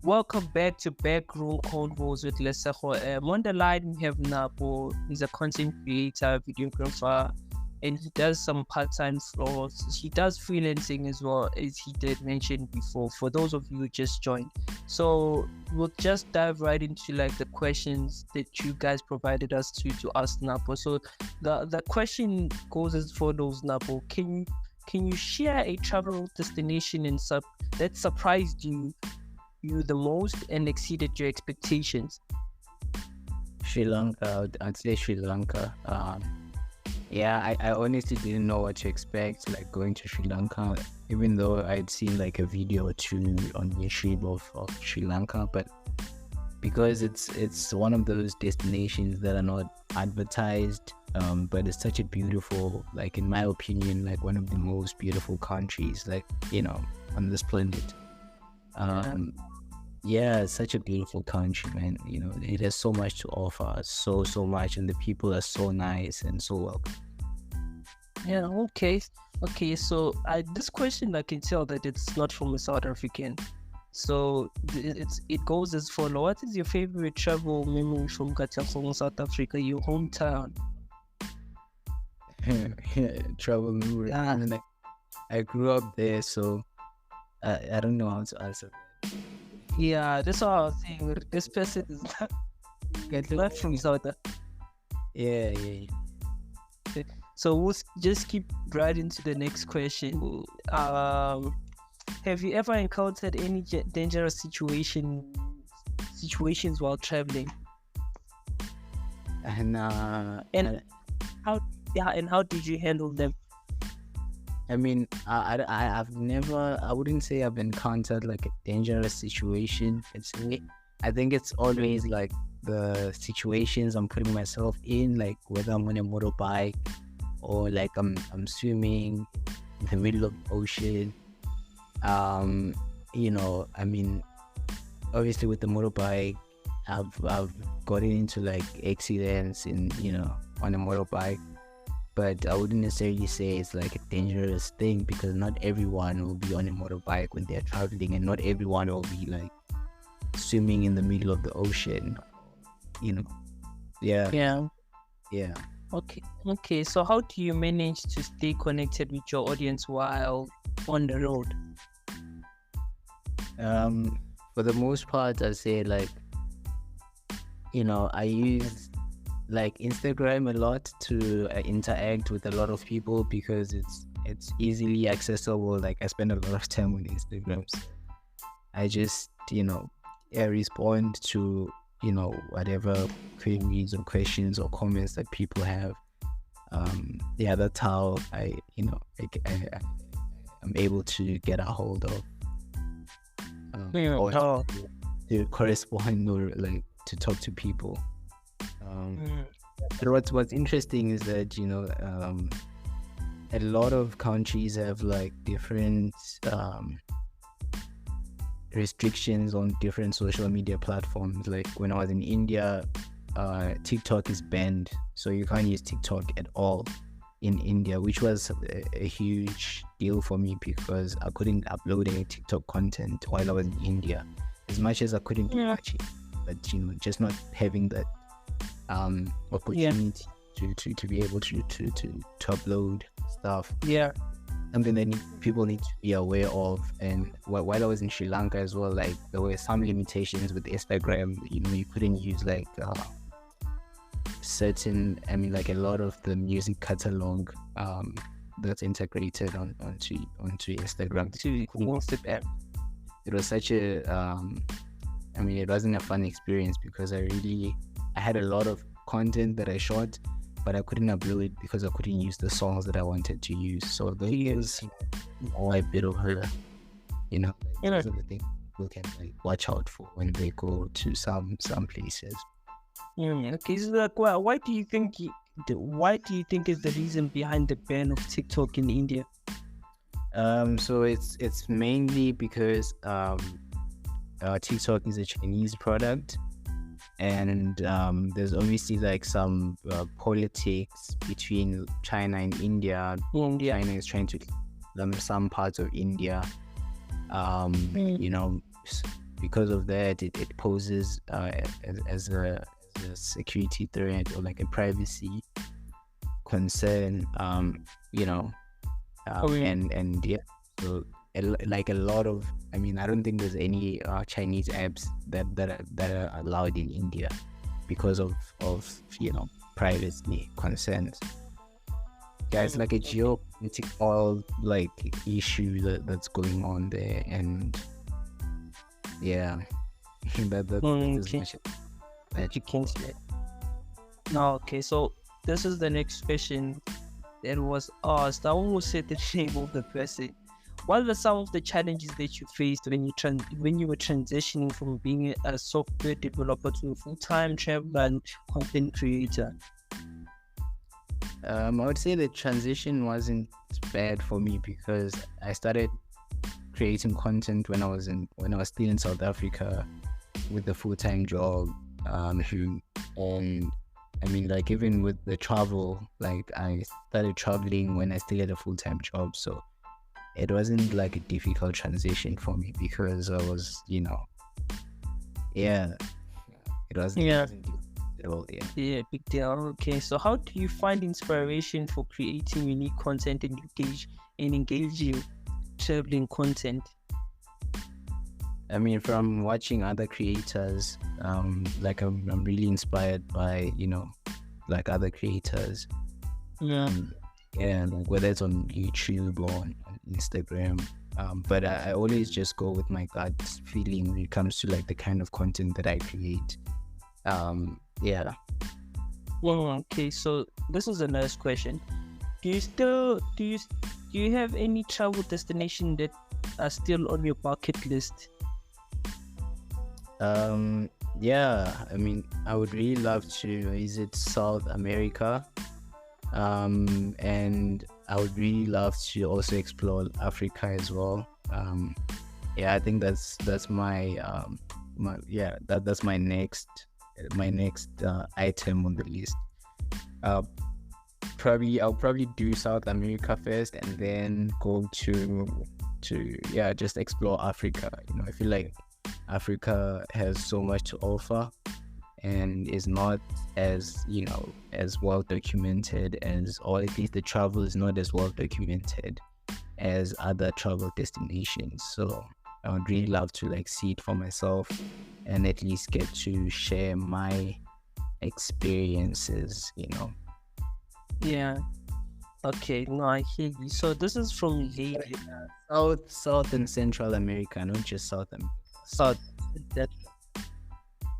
Welcome back to Backroom Convos with Lesejo. On the line, we have Napo. He's a content creator, videographer, and he does some part-time floors. He does freelancing as well, as he did mention before, for those of you who just joined. So we'll just dive right into like the questions that you guys provided us to ask Napo. So the question goes as follows, Napo. Can you share a travel destination that surprised you the most and exceeded your expectations? Sri Lanka, I'd say Sri Lanka. Yeah, I honestly didn't know what to expect, like going to Sri Lanka, even though I'd seen like a video or two on YouTube of Sri Lanka, but because it's one of those destinations that are not advertised, but it's such a beautiful, like in my opinion, like one of the most beautiful countries, like, on this planet. Yeah, it's such a beautiful country, man. It has so much to offer, so much, and the people are so nice and so welcome. Yeah, okay. So this question, I can tell that it's not from a South African. So it goes as follows: what is your favorite travel memory from Katlehong, South Africa, your hometown? Travel memory. And I grew up there, so I don't know how to answer that. Yeah, that's what I was saying. This person is not from South Africa. Yeah. So we'll just keep right into the next question. Have you ever encountered any dangerous situations while traveling? And how did you handle them? I mean, I've never, I wouldn't say I've encountered like a dangerous situation. I think it's always like the situations I'm putting myself in, like whether I'm on a motorbike or like I'm swimming in the middle of the ocean. I mean, obviously with the motorbike, I've gotten into like accidents on a motorbike. But I wouldn't necessarily say it's like a dangerous thing, because not everyone will be on a motorbike when they're traveling, and not everyone will be like swimming in the middle of the ocean, Yeah. Okay. So how do you manage to stay connected with your audience while on the road? For the most part, I'd say like, I use like Instagram a lot to interact with a lot of people, because it's easily accessible. Like I spend a lot of time on Instagram, so I just respond to whatever queries or questions or comments that people have. That's how I'm able to get a hold of or to correspond or like to talk to people. What's interesting is that a lot of countries have like different restrictions on different social media platforms. Like when I was in India, TikTok is banned, so you can't use TikTok at all in India, which was a huge deal for me, because I couldn't upload any TikTok content while I was in India, as much as I couldn't watch it. But just not having that opportunity to be able to upload stuff. Yeah. Something that people need to be aware of. And while I was in Sri Lanka as well, like there were some limitations with Instagram. You couldn't use like like a lot of the music catalog that's integrated onto Instagram. It was such a it wasn't a fun experience, because I had a lot of content that I shot, but I couldn't upload it because I couldn't use the songs that I wanted to use. So those are a bit of those are the things people can like watch out for when they go to some places. Okay, so like, why do you think is the reason behind the ban of TikTok in India? So it's mainly because TikTok is a Chinese product, and there's obviously like some politics between China and India. China is trying to some parts of India because of that, it poses as a security threat or like a privacy concern. You know, Oh, yeah. and yeah, so like a lot of, I mean, I don't think there's any Chinese apps that are allowed in India because of privacy concerns. Yeah, it's like a geopolitical like issue that's going on there, and yeah, that is Okay. much that. You can say. No, okay. So this is the next question that was asked. I won't say the name of the person. What are some of the challenges that you faced when you were transitioning from being a software developer to a full-time traveler and content creator? I would say the transition wasn't bad for me because I started creating content when I was still in South Africa with the full-time job. And I mean, like, even with the travel, like, I started traveling when I still had a full-time job, so it wasn't like a difficult transition for me because I was, yeah, Yeah. wasn't difficult at all. Yeah. Yeah, big deal. Okay, so how do you find inspiration for creating unique content and engaging traveling content? I mean, from watching other creators, like I'm really inspired by, like other creators. Yeah. Yeah, like whether it's on YouTube or on Instagram. But I always just go with my gut feeling when it comes to like the kind of content that I create. Yeah. Well, okay, so this is the next question. Do you have any travel destination that are still on your bucket list? Yeah, I mean, I would really love to visit South America. And I would really love to also explore Africa as well. Yeah, I think that's my that's my next item on the list. I'll probably do South America first and then go to just explore Africa. I feel like Africa has so much to offer and is not as as well documented or at least the travel is not as well documented as other travel destinations. So I would really love to like see it for myself and at least get to share my experiences. Yeah. Okay, no, I hear you. So this is from Lady. South and Central America, not just South America. South. That.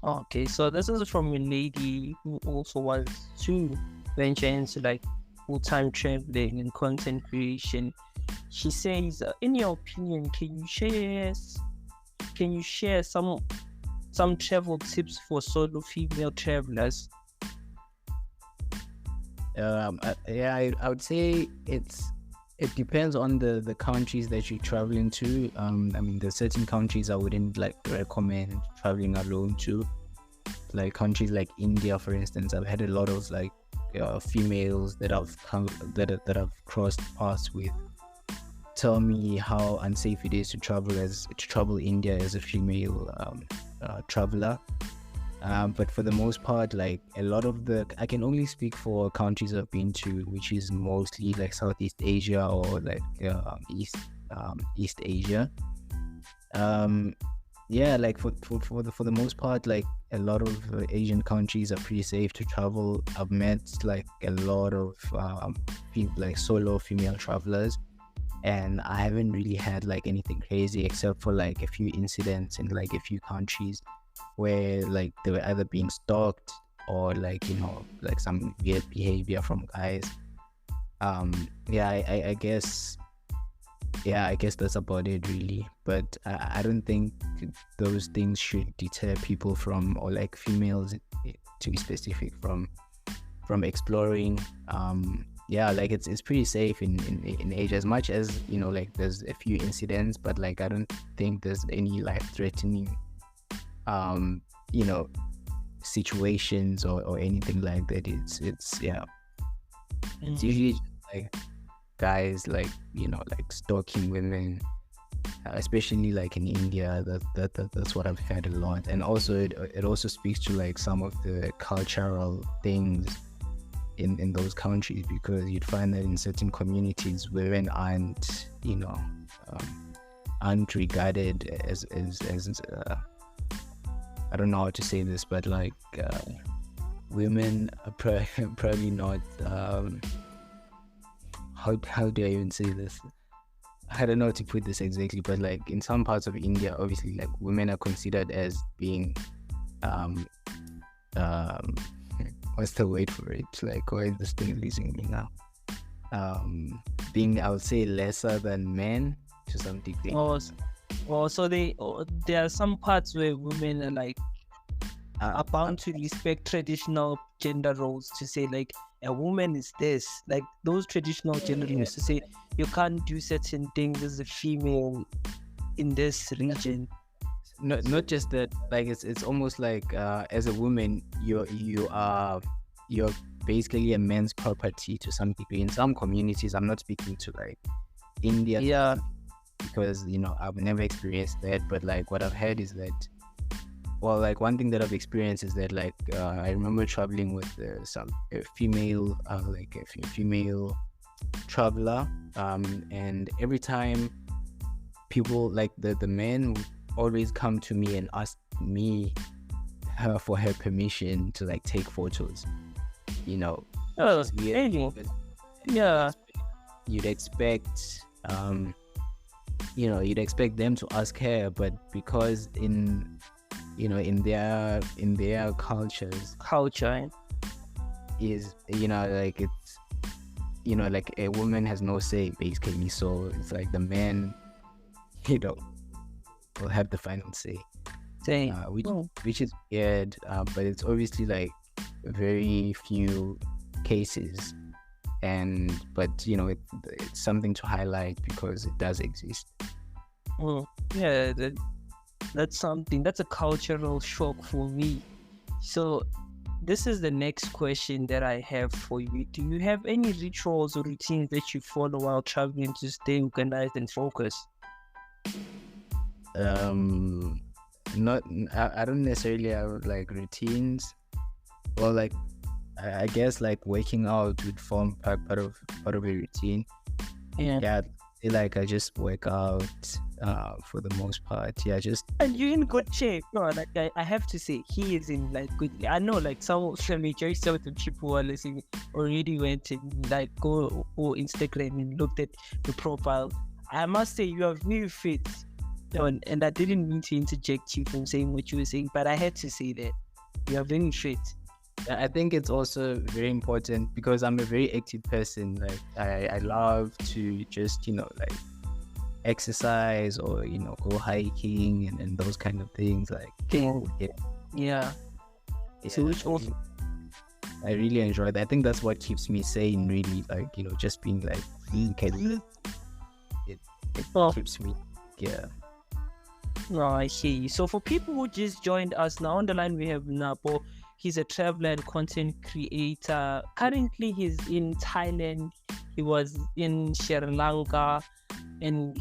Okay, so this is from a lady who also wants to venture into like full-time traveling and content creation. She says, in your opinion, can you share some travel tips for solo female travelers? I would say it depends on the countries that you're traveling to. I mean, there's certain countries I wouldn't like recommend traveling alone to, like countries like India, for instance. I've had a lot of like females that I've crossed paths with tell me how unsafe it is to travel India as a female traveler. But for the most part, like a lot of I can only speak for countries I've been to, which is mostly like Southeast Asia or like East Asia. Yeah, like for the most part, like a lot of Asian countries are pretty safe to travel. I've met like a lot of like solo female travelers, and I haven't really had like anything crazy except for like a few incidents in like a few countries where like they were either being stalked or like like some weird behavior from guys. I guess that's about it really, but I don't think those things should deter people from, or like females to be specific, from exploring. Like it's pretty safe in Asia, as much as like there's a few incidents, but like I don't think there's any life-threatening situations or anything like that. It's usually just like guys like like stalking women especially like in India. That's what I've heard a lot, and also it also speaks to like some of the cultural things in those countries, because you'd find that in certain communities, women aren't aren't regarded as I don't know how to say this, but like women are probably not how do I even say this? I don't know how to put this exactly, but like in some parts of India, obviously, like women are considered as being what's the word for it? Like, why is this thing losing me now? Being, I would say, lesser than men to some degree. So there are some parts where women are like are bound to respect traditional gender roles, to say like a woman is this, like those traditional gender roles, to say you can't do certain things as a female in this region. Not just that, like it's almost like as a woman you're basically a man's property to some degree in some communities. I'm not speaking to like India, because I've never experienced that, but like what I've heard is that, well, like one thing that I've experienced is that like I remember traveling with a female traveler, and every time people, like the men would always come to me and ask me for her permission to like take photos, Oh, weird. yeah. You'd expect you'd expect them to ask her, but because in their culture is like it's like a woman has no say basically, so it's like the man will have the final say, which is weird, but it's obviously like very few cases, but it's something to highlight because it does exist. Yeah, that's something, that's a cultural shock for me. So this is the next question that I have for you. Do you have any rituals or routines that you follow while traveling to stay organized and focused? Not I don't necessarily have like routines. Well, like I guess like waking out would form part of a routine. Yeah, like I just work out for the most part. And you're in good shape. No, like I have to say, he is in like good. I know like some majority of the people who are listening already went and like go or Instagram and looked at the profile. I must say you are very fit. And I didn't mean to interject you from saying what you were saying, but I had to say that you are very fit. I think it's also very important because I'm a very active person. Like I love to just like exercise or go hiking and those kind of things. Like yeah. So which also I really enjoy that. I think that's what keeps me sane. Really, like just being like it keeps me. Yeah. No, I hear you. So for people who just joined us now, on the line we have Napo. He's a traveler and content creator. Currently, he's in Thailand. He was in Sri Lanka, and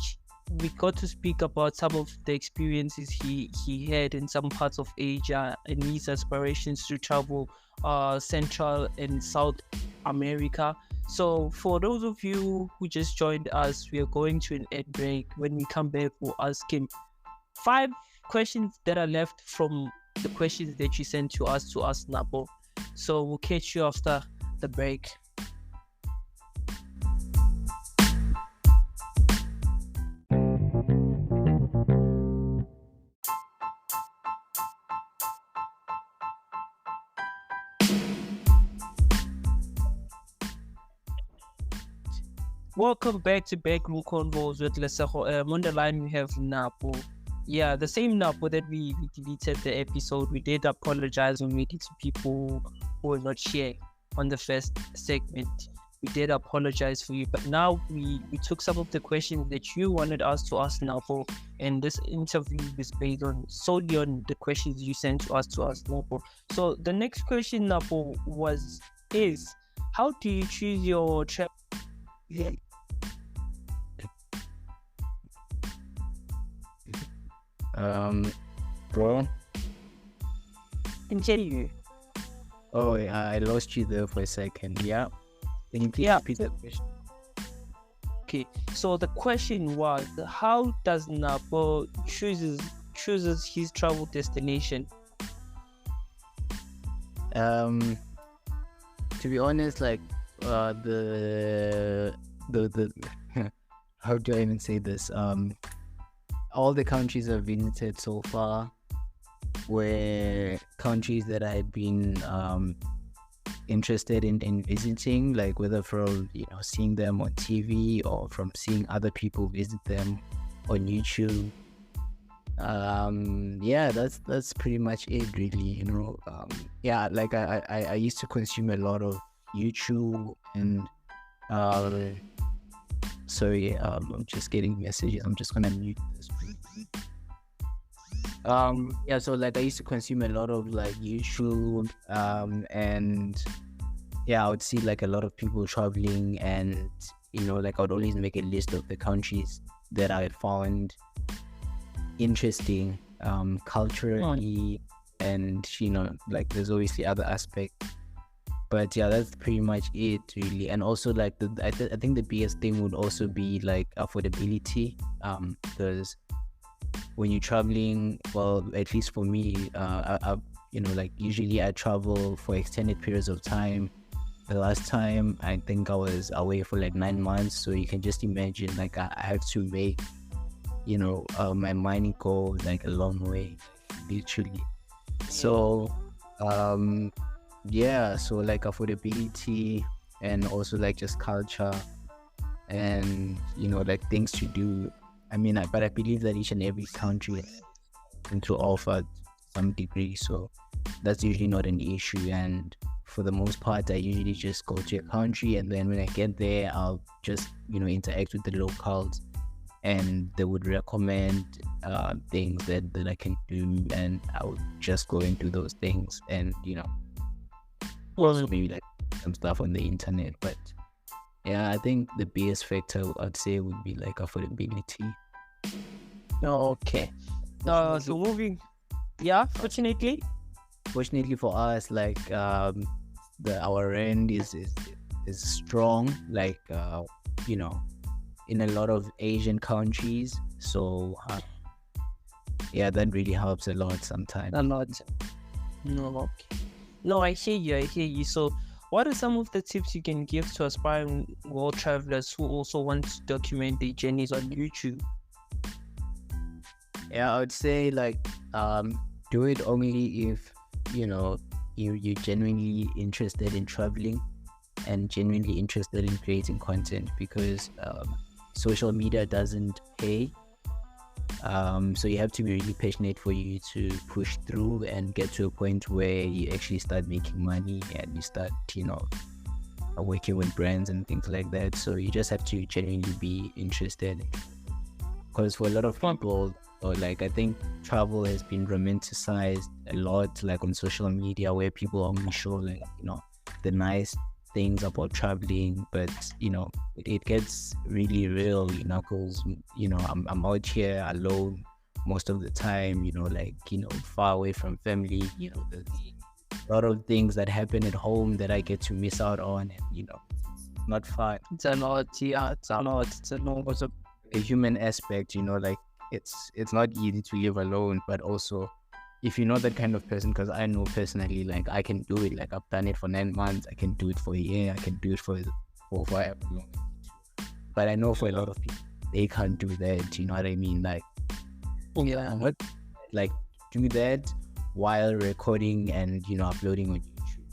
we got to speak about some of the experiences he had in some parts of Asia and his aspirations to travel Central and South America. So for those of you who just joined us, we are going to an ad break. When we come back, we'll ask him 5 questions that are left from the questions that you sent to us Napo. So we'll catch you after the break. Welcome back to Backroom Convos with Leseho. On the line we have Napo. Yeah, the same Napo that we deleted the episode. We did apologize when we did to people who were not here on the first segment. We did apologize for you, but now we took some of the questions that you wanted us to ask Napo, and this interview is based solely on the questions you sent to us Napo. So the next question, Napo, is how do you choose your travel? Bro. Can hear you. Oh, I lost you there for a second. Yeah. Can you please Yeah. repeat the question? Okay. So the question was, how does Napo chooses his travel destination? To be honest, like the how do I even say this? All the countries I've visited so far were countries that I'd been interested in visiting, like whether from seeing them on TV or from seeing other people visit them on YouTube. Yeah, that's pretty much it really, yeah, like I used to consume a lot of YouTube and sorry, I'm just getting messages. I'm just gonna mute this. Yeah, so like I used to consume a lot of like YouTube, and yeah, I would see like a lot of people traveling, and like I would always make a list of the countries that I found interesting, culturally, and like there's obviously other aspects, but yeah, that's pretty much it really. And also like I think the biggest thing would also be like affordability, because when you're traveling, well, at least for me, like usually I travel for extended periods of time. The last time I think I was away for like 9 months, so you can just imagine like I have to make my money go like a long way, literally. So yeah, so like affordability, and also like just culture, and like things to do. I mean, but I believe that each and every country has something to offer to some degree, so that's usually not an issue. And for the most part, I usually just go to a country, and then when I get there, I'll just interact with the locals, and they would recommend things that I can do, and I would just go and do those things, and also maybe like some stuff on the internet. But yeah, I think the biggest factor I'd say would be like affordability. Okay. So moving, yeah. Fortunately for us, like our rent is strong, like in a lot of Asian countries. So yeah, that really helps a lot sometimes. a lot. No, okay. No, I hear you. So what are some of the tips you can give to aspiring world travelers who also want to document their journeys on YouTube? Yeah, I would say like do it only if you're genuinely interested in traveling and genuinely interested in creating content, because social media doesn't pay, so you have to be really passionate for you to push through and get to a point where you actually start making money, and you start working with brands and things like that. So you just have to genuinely be interested, because for a lot of people, or like I think travel has been romanticized a lot, like on social media, where people only show like the nice things about traveling, but it gets really real, because I'm out here alone most of the time, like far away from family. There's a lot of things that happen at home that I get to miss out on, and it's not fun. It's a lot, yeah. It's a lot. Also, a human aspect, like it's not easy to live alone, but also if you're not that kind of person, because I know personally, like I can do it, like I've done it for 9 months, I can do it for a year, I can do it for however long. But I know for a lot of people, they can't do that, you know what I mean? Like, yeah, what, like do that while recording and uploading on YouTube.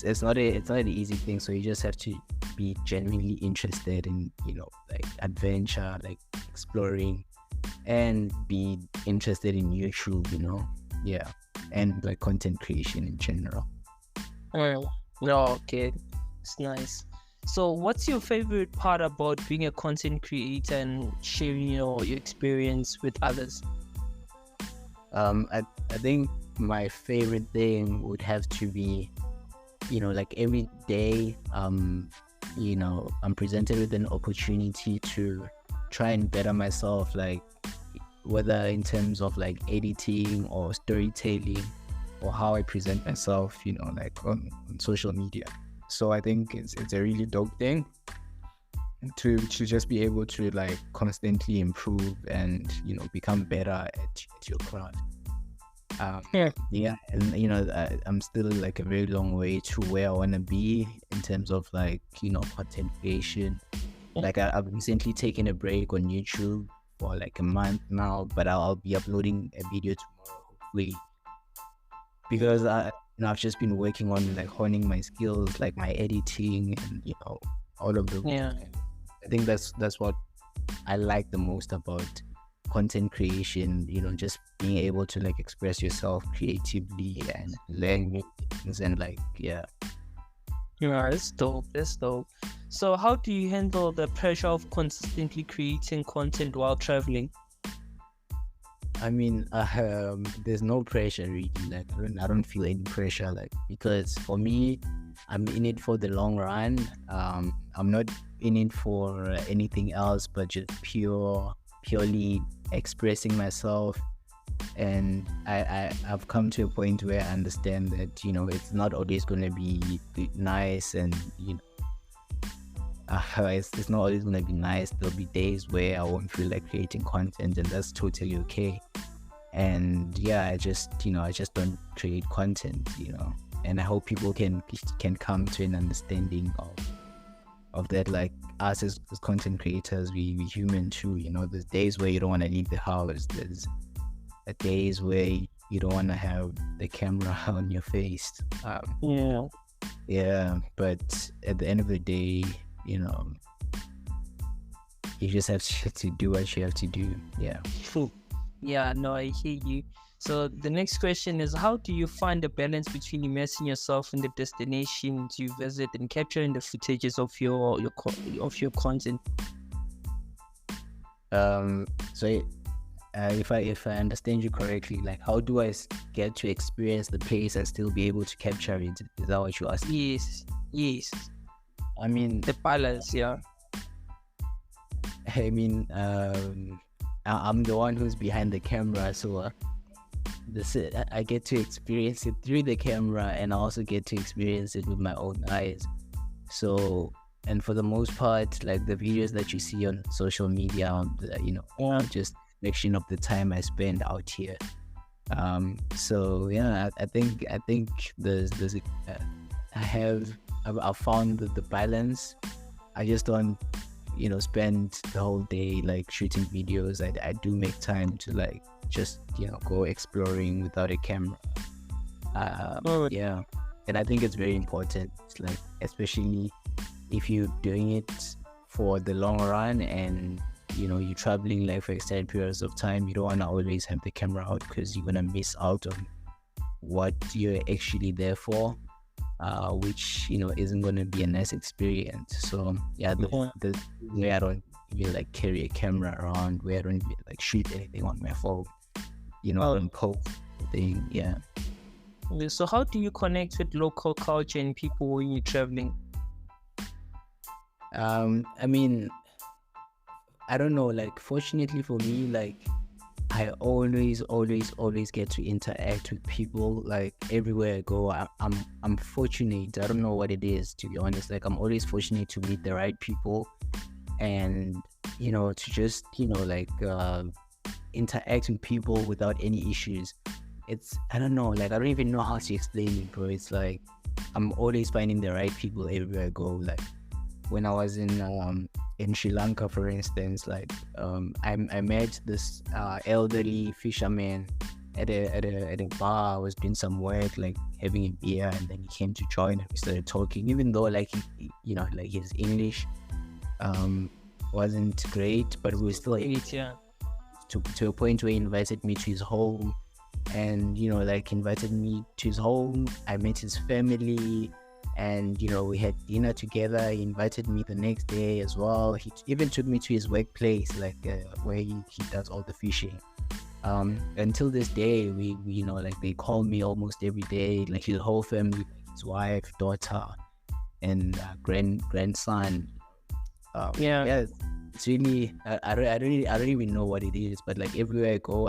It's not an easy thing, so you just have to be genuinely interested in like adventure, like exploring, and be interested in YouTube, yeah, and like content creation in general. no, okay, it's nice. So what's your favorite part about being a content creator and sharing your experience with others? I think my favorite thing would have to be like every day I'm presented with an opportunity to try and better myself, like whether in terms of like editing or storytelling or how I present myself, like on social media. So I think it's a really dope thing to just be able to like constantly improve and become better at your craft. Yeah. And I'm still like a very long way to where I want to be in terms of like content creation. Like I've recently taken a break on YouTube for like a month now, but I'll be uploading a video tomorrow, hopefully, because I've just been working on like honing my skills, like my editing and all of the. Yeah. I think that's what I like the most about content creation. Just being able to like express yourself creatively and learn new things and like Yeah, it's dope. That's dope. So how do you handle the pressure of consistently creating content while traveling? I mean, there's no pressure really. Like I don't feel any pressure, like, because for me, I'm in it for the long run. I'm not in it for anything else but just purely expressing myself. And I've come to a point where I understand that it's not always going to be nice, and it's not always going to be nice. There'll be days where I won't feel like creating content, and that's totally okay. And yeah, I just don't create content, and I hope people can come to an understanding of that. Like us as content creators, we human too. There's days where you don't want to leave the house. There's days where you don't want to have the camera on your face. Yeah, but at the end of the day, you just have to do what you have to do. Yeah. Yeah, no, I hear you. So the next question is, how do you find a balance between immersing yourself in the destinations you visit and capturing the footages of your content? So if I understand you correctly, like, how do I get to experience the place and still be able to capture it? Is that what you asked? Yes. I mean, the balance, yeah. I mean, I'm the one who's behind the camera, so I get to experience it through the camera, and I also get to experience it with my own eyes. So, and for the most part, like the videos that you see on social media, just reflection of the time I spend out here. So yeah, I think I've found the balance. I just don't spend the whole day like shooting videos. I do make time to like just go exploring without a camera. Yeah, and I think it's very important, like especially if you're doing it for the long run and you're traveling like for extended periods of time. You don't want to always have the camera out because you're gonna miss out on what you're actually there for, which isn't gonna be a nice experience. So yeah, the way I don't even like carry a camera around, where I don't even like shoot anything on my phone, and post thing. Yeah. So how do you connect with local culture and people when you're traveling? I mean, I don't know, like fortunately for me, like I always get to interact with people like everywhere I go. I'm fortunate. I don't know what it is, to be honest. Like I'm always fortunate to meet the right people and to just interact with people without any issues. I don't know, like I don't even know how to explain it, bro. It's like I'm always finding the right people everywhere I go. Like when I was in Sri Lanka, for instance, like I met this elderly fisherman at a bar. I was doing some work, like having a beer, and then he came to join and we started talking. Even though like like his English wasn't great, but we were still to a point where he invited me to his home, and like invited me to his home. I met his family, and we had dinner together. He invited me the next day as well. He even took me to his workplace, like where he does all the fishing. Until this day, we like they call me almost every day, like his whole family, like his wife, daughter, and grandson. it's really I don't even know what it is, but like everywhere I go,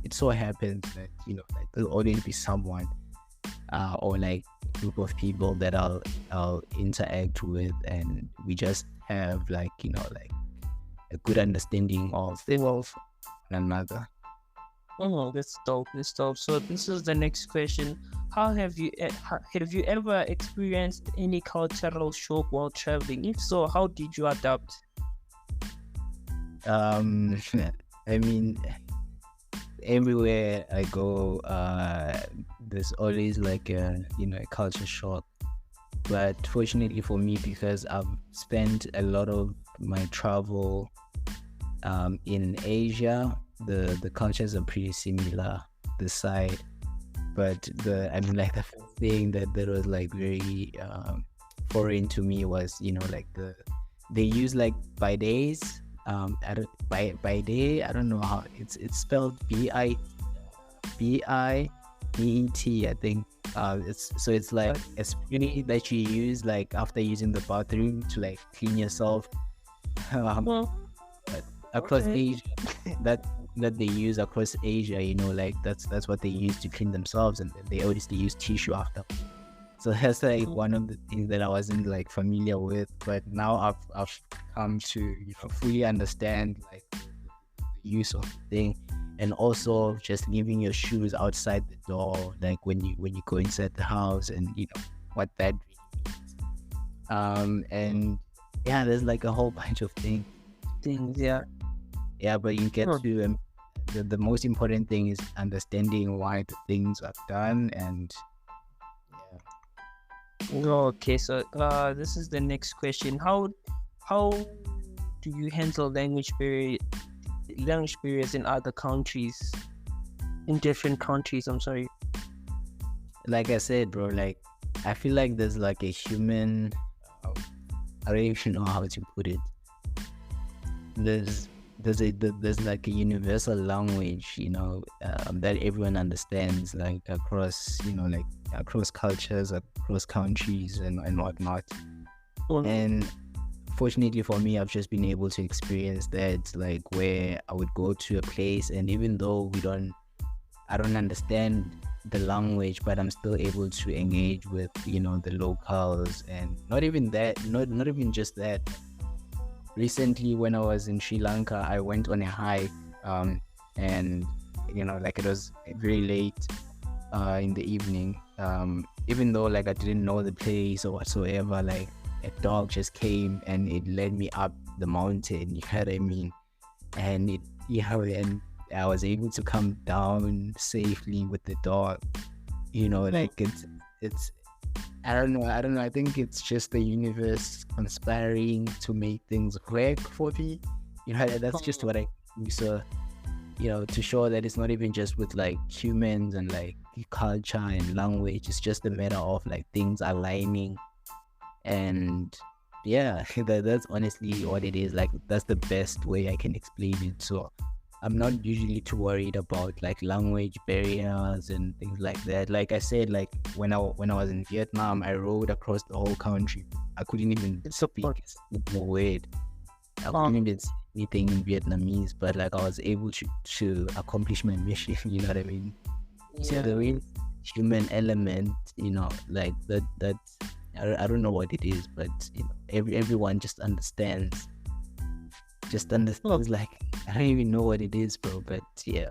it so happens that like there'll always be someone or like a group of people that I'll interact with, and we just have like like a good understanding of one another. Oh, that's dope. That's dope. So this is the next question. How have you ever experienced any cultural shock while traveling? If so, how did you adapt? I mean, everywhere I go, there's always like a culture shock. But fortunately for me, because I've spent a lot of my travel in Asia, the cultures are pretty similar, the side. But the first thing that was like very foreign to me was like they use like bidets. By day, I don't know how it's spelled BIDET, I think. It's like a spray that you use like after using the bathroom to like clean yourself. Well, Across okay. Asia, that they use across Asia, like that's what they use to clean themselves, and they obviously use tissue after. So that's like one of the things that I wasn't like familiar with, but now I've come to fully understand like the use of the thing, and also just leaving your shoes outside the door, like when you go inside the house, and what that really means. And yeah, there's like a whole bunch of things. Yeah. Yeah, but you get Sure. to the most important thing is understanding why the things are done, and Okay, so this is the next question. How do you handle language barriers in other countries, in different countries? I'm sorry. like I said, bro, like I feel like there's like a human, I don't even know how to put it. There's like a universal language, that everyone understands, like across, like across cultures, across countries, and whatnot. And fortunately for me, I've just been able to experience that, like where I would go to a place, and even though I don't understand the language, but I'm still able to engage with the locals. And not even just that. Recently, when I was in Sri Lanka, I went on a hike, and like it was very late in the evening. Even though like I didn't know the place or whatsoever, like a dog just came and it led me up the mountain. You know what I mean? And and I was able to come down safely with the dog. Like it's I don't know. I think it's just the universe conspiring to make things work for me. That's just what I think. So, to show that it's not even just with like humans and like culture and language. It's just a matter of like things aligning. And yeah, that's honestly what it is. Like that's the best way I can explain it. So I'm not usually too worried about like language barriers and things like that. Like I said, like when I was in Vietnam, I rode across the whole country. I couldn't even speak a word. I couldn't even say anything in Vietnamese, but like I was able to accomplish my mission. You know what I mean? So the real human element, like that I don't know what it is, but everyone just understands. Like I don't even know what it is, bro, but yeah.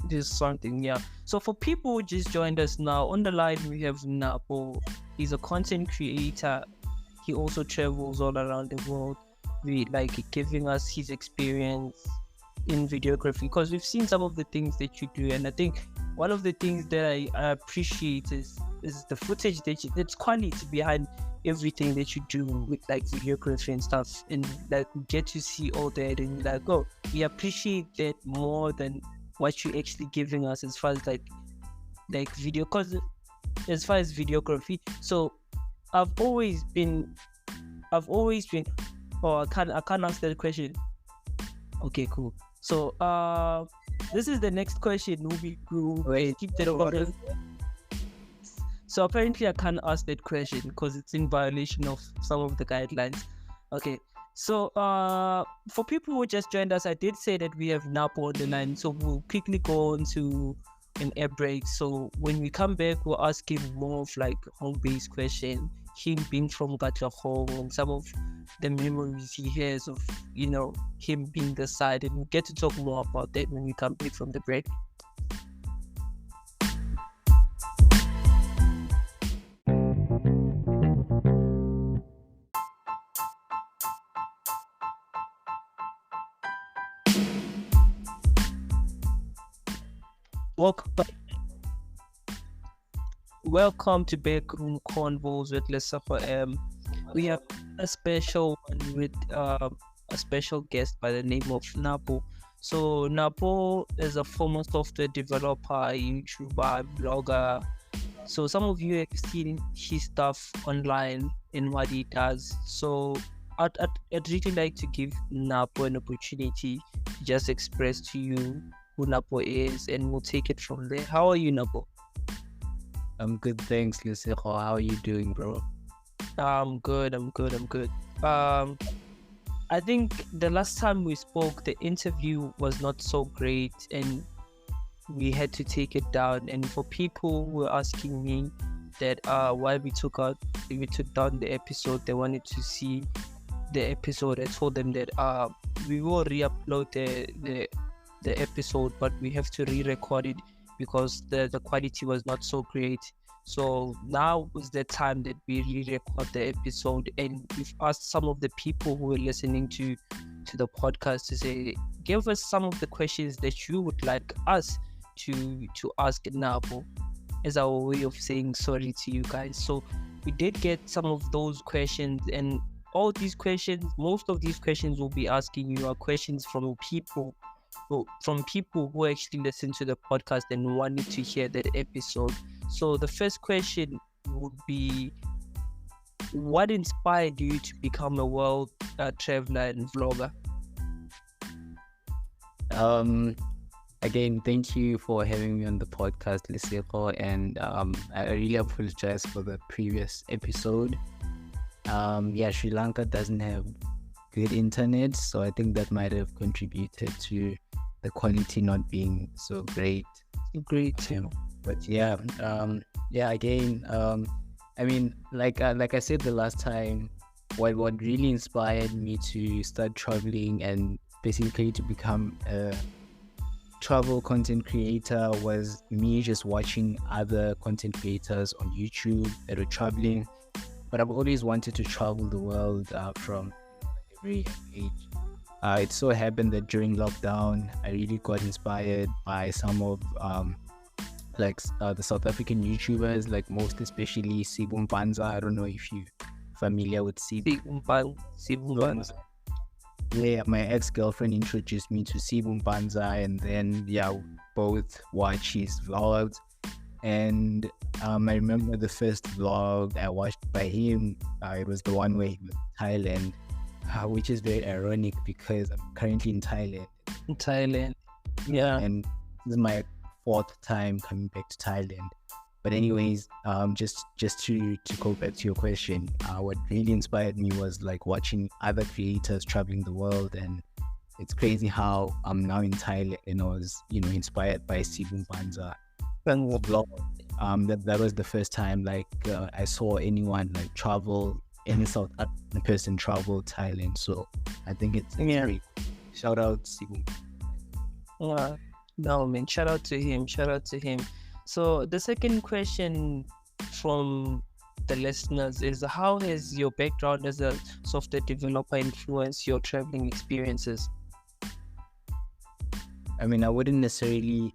This is something, yeah. So for people who just joined us now, on the line we have Napo. He's a content creator. He also travels all around the world. Like giving us his experience in videography, because we've seen some of the things that you do, and I think one of the things that I appreciate is the footage that's quality behind everything that you do with like videography and stuff, and like we get to see all that, and like, oh, we appreciate that more than what you're actually giving us as far as like video, because as far as videography. So I've always been oh, I can't answer that question. Okay, cool. So this is the next question. Wait, Keep that over. So apparently I can't ask that question because it's in violation of some of the guidelines. Okay, So, for people who just joined us, I did say that we have Napo on the line. So we'll quickly go on to an air break. So when we come back, we'll ask him more of like home-based question. Him being from Katlehong and some of the memories he has of, him being the side, and we'll get to talk more about that when we come back from the break. Welcome to Backroom Convos with Lesafo. We have a special one with a special guest by the name of Napo. So Napo is a former software developer, YouTuber, blogger. So some of you have seen his stuff online and what he does. So I'd really like to give Napo an opportunity to just express to you who Napo is, and we'll take it from there. How are you, Napo? I'm good, thanks, Lucio. How are you doing, bro? I'm good. I think the last time we spoke, the interview was not so great, and we had to take it down. And for people who were asking me that why we took down the episode, they wanted to see the episode. I told them that we will re-upload the episode, but we have to re-record it because the quality was not so great. So now is the time that we re-record the episode, and we've asked some of the people who are listening to the podcast to say, give us some of the questions that you would like us to ask Nabo, as our way of saying sorry to you guys. So we did get some of those questions, and most of these questions we'll be asking you are questions from people who actually listen to the podcast and wanted to hear that episode. So the first question would be, what inspired you to become a world traveler and vlogger? Again, thank you for having me on the podcast, Liseko, and I really apologize for the previous episode. Sri Lanka doesn't have good internet, so I think that might have contributed to the quality not being so great. But again, I mean, like I said the last time, what really inspired me to start traveling and basically to become a travel content creator was me just watching other content creators on YouTube that were traveling. But I've always wanted to travel the world from a very young age. It so happened that during lockdown, I really got inspired by some of the South African YouTubers, like most especially Sibu Mpanza. I don't know if you're familiar with Sibu Mpanza. Yeah, my ex-girlfriend introduced me to Sibu Mpanza, and then both watch his vlogs. And I remember the first vlog I watched by him, it was the one where he was in Thailand, which is very ironic because I'm currently in Thailand. Yeah. And this is my 4th time coming back to Thailand. But anyways, just to go back to your question, what really inspired me was like watching other creators traveling the world, and it's crazy how I'm now in Thailand and I was, inspired by Sibu Mpanza. That was the first time I saw anyone travel, any South African person travel Thailand. So I think it's great. Shout out Sibu. No man, shout out to him. So the second question from the listeners is, how has your background as a software developer influenced your traveling experiences? I mean, I wouldn't necessarily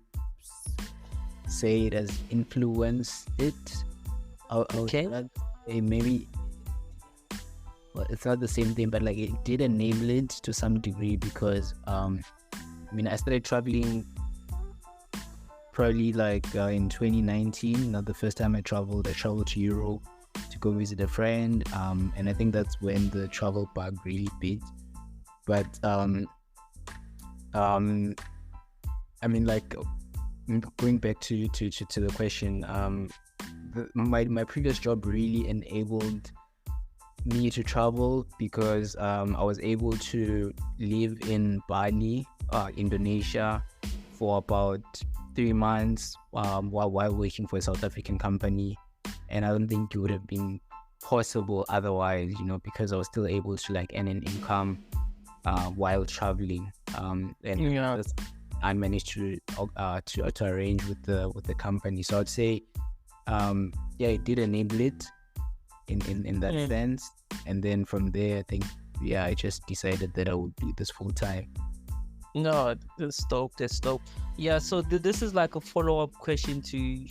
say it has influenced it. Okay. Maybe it's not the same thing, but it did enable it to some degree because I started traveling probably in 2019. Not the first time I traveled to Europe to go visit a friend, and I think that's when the travel bug really bit. But going back to the question, my previous job really enabled me to travel because I was able to live in Bali, Indonesia, for about 3 months while working for a South African company, and I don't think it would have been possible otherwise, because I was still able to like earn an income while traveling. And Yeah. that's, I managed to arrange with the company. So I'd say, yeah, it did enable it in that Mm. sense. And then from there, I think, yeah, I just decided that I would do this full time. No, that's dope. That's dope. Yeah. So this is like a follow-up question to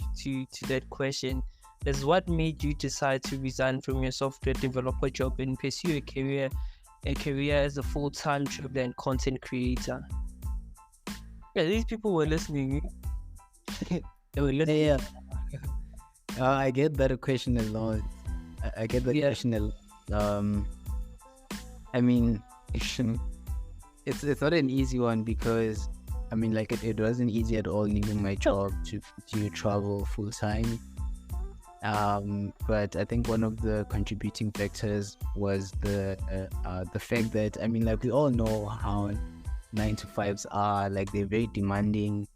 that question. Is what made you decide to resign from your software developer job and pursue a career as a full-time traveler and content creator? Yeah, these people were listening. They were listening. Yeah, I get that question a lot. I get that Yeah. question a lot. I mean, it's not an easy one because I mean, like it wasn't easy at all leaving my job to travel full time. But I think one of the contributing factors was the fact that, I mean, like we all know how 9 to 5s are, like they're very demanding.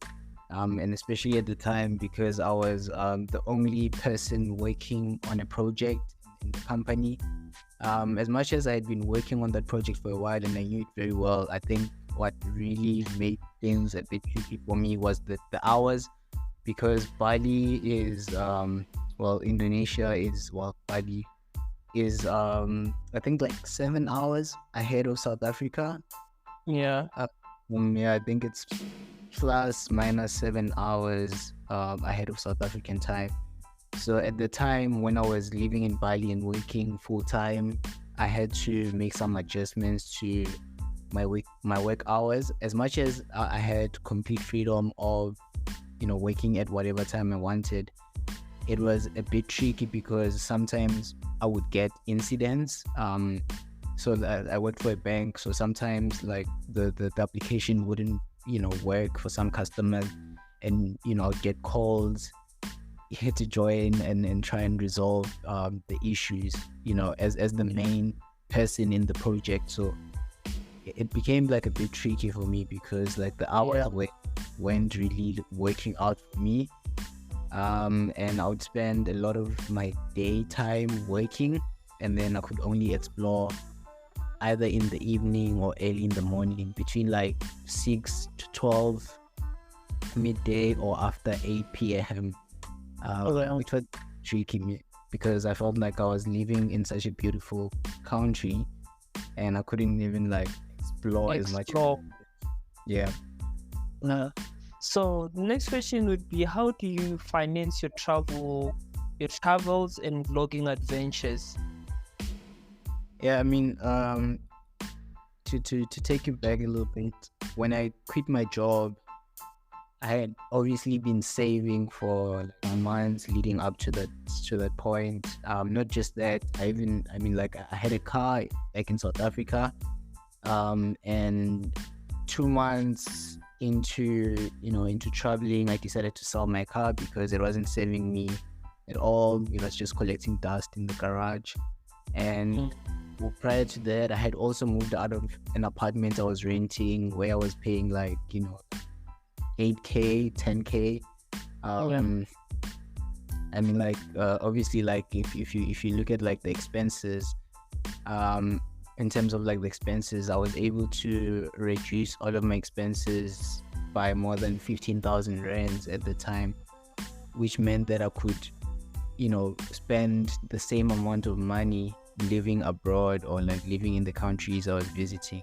And especially at the time, because I was the only person working on a project in the company. As much as I had been working on that project for a while and I knew it very well, I think what really made things a bit tricky for me was the hours, because Bali is Indonesia is Bali is I think like 7 hours ahead of South Africa. Yeah. Yeah, I think it's plus minus 7 hours ahead of South African time. So at the time when I was living in Bali and working full time, I had to make some adjustments to my work hours. As much as I had complete freedom of working at whatever time I wanted, it was a bit tricky because sometimes I would get incidents. So I worked for a bank, so sometimes like the application wouldn't work for some customers, and I'd get calls here to join and try and resolve the issues as the main person in the project. So it became like a bit tricky for me because like the hours weren't really working out for me, and I would spend a lot of my daytime working, and then I could only explore either in the evening or early in the morning between like 6 to 12 midday or after 8 p.m. Which was tricky me because I felt like I was living in such a beautiful country and I couldn't even like explore as much. Yeah. So the next question would be, how do you finance your travels and vlogging adventures? Yeah, I mean, to take you back a little bit, when I quit my job, I had obviously been saving for like months leading up to that point. Not just that, I had a car back in South Africa, and 2 months into traveling, I decided to sell my car because it wasn't serving me at all. It was just collecting dust in the garage. And prior to that, I had also moved out of an apartment I was renting where I was paying like 8K, 10K. I mean, like obviously, like if you look at like the expenses, in terms of like the expenses, I was able to reduce all of my expenses by more than 15,000 rands at the time, which meant that I could spend the same amount of money living abroad or like living in the countries I was visiting.